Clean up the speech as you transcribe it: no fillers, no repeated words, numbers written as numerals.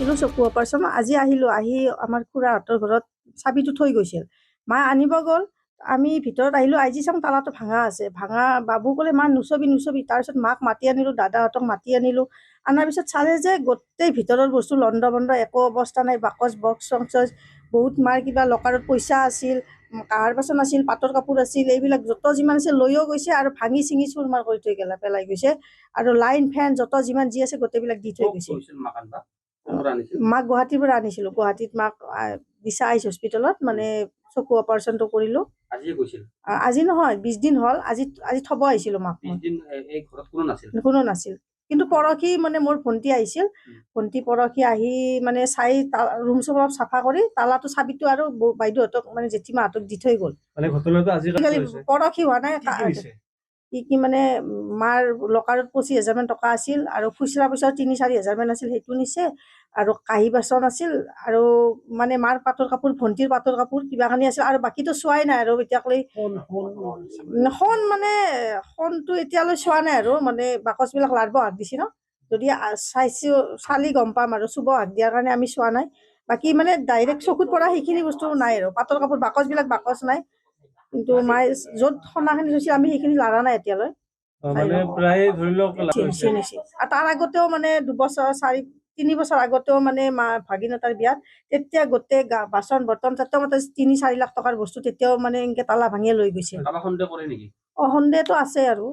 গৈছিলোঁ চকু অপাৰেশ্যন। আজি আহিলোঁ, আহি আমাৰ খুৰাহঁতৰ ঘৰত চাবিটো থৈ গৈছিল। মায়ে আনিব গ'ল, আমি ভিতৰত আহিলোঁ, আজি চাওঁ তালাটো ভাঙা আছে। ভাঙা বাবু ক'লে মা নুচবি নুচবি। তাৰপিছত মাক মাতি আনিলোঁ, দাদাহঁতক মাতি আনিলোঁ। আনাৰ পিছত চালে যে গোটেই ভিতৰৰ বস্তু লণ্ড বণ্ড, একো অৱস্থা নাই। বাকচ বক্স চক্স বহুত, মাৰ কিবা লকাৰত পইচা আছিল, কাঁহৰ বাচন আছিল, পাটৰ কাপোৰ আছিল, এইবিলাক যত যিমান আছিল লৈও গৈছে আৰু ভাঙি চিঙি চুৰমাৰ কৰি থৈ গেলা, পেলাই গৈছে। আৰু লাইন ফেন যত যিমান যি আছে গোটেইবিলাক দি থৈ গৈছে। মাক গুৱাহাটীৰ পৰা আনিছিলোঁ। গুৱাহাটীত মাক দিছা আইচ হস্পিটেলত, মানে চকু অপাৰেশ্যনটো কৰিলোঁ। আজি নহয়, 20 দিন হ'ল। আজি থব আহিছিলোঁ মাক। কোনো নাছিল। কিন্তু পৰহি মানে মোৰ ভণ্টি আহিছিল। ভণ্টি পৰহি আহি মানে চাই ৰুম চুম অলপ চাফা কৰি তালাটো চাবিটো আৰু বাইদেউহঁতক মানে জেঠীমাহঁতক দি থৈ গ'ল। পৰহি হোৱা নাই। কি মানে মাৰ লকাৰত 25,000 মান টকা আছিল আৰু খুচুৰা পইচা 3-4 হাজাৰ মান আছিল, সেইটো নিছে। আৰু কাঁহী বাচন আছিল আৰু মানে মাৰ পাটৰ কাপোৰ, ভণ্টিৰ পাটৰ কাপোৰ কিবাখানি আছিল। আৰু বাকীতো চোৱাই নাই আৰু এতিয়ালৈ। সোণ মানে সোণটো এতিয়ালৈ চোৱা নাই আৰু, মানে বাকচবিলাক লাৰিব হাক দিছে ন, যদি চাইছোঁ চালি গম পাম আৰু। চুব হাক দিয়াৰ কাৰণে আমি চোৱা নাই। বাকী মানে ডাইৰেক্ট চকুত পৰা সেইখিনি বস্তু নাই আৰু। পাটৰ কাপোৰ বাকচবিলাক বাকচ নাই, কিন্তু মায়ে য'ত সোণাখিনি থৈছিল আমি সেইখিনি লাৰা নাই এতিয়ালৈ। আৰু তাৰ আগতেও মানে 2-3 বছৰ আগতেও মানে মা ভাগিনতাৰ বিয়াত, তেতিয়া গোটেই বাচন বৰ্তন তাতেও 3-4 লাখ টকাৰ বস্তু তেতিয়াও মানে এনেকে তালা ভাঙিয়ে লৈ গৈছে। সন্দেহটো আছে আৰু।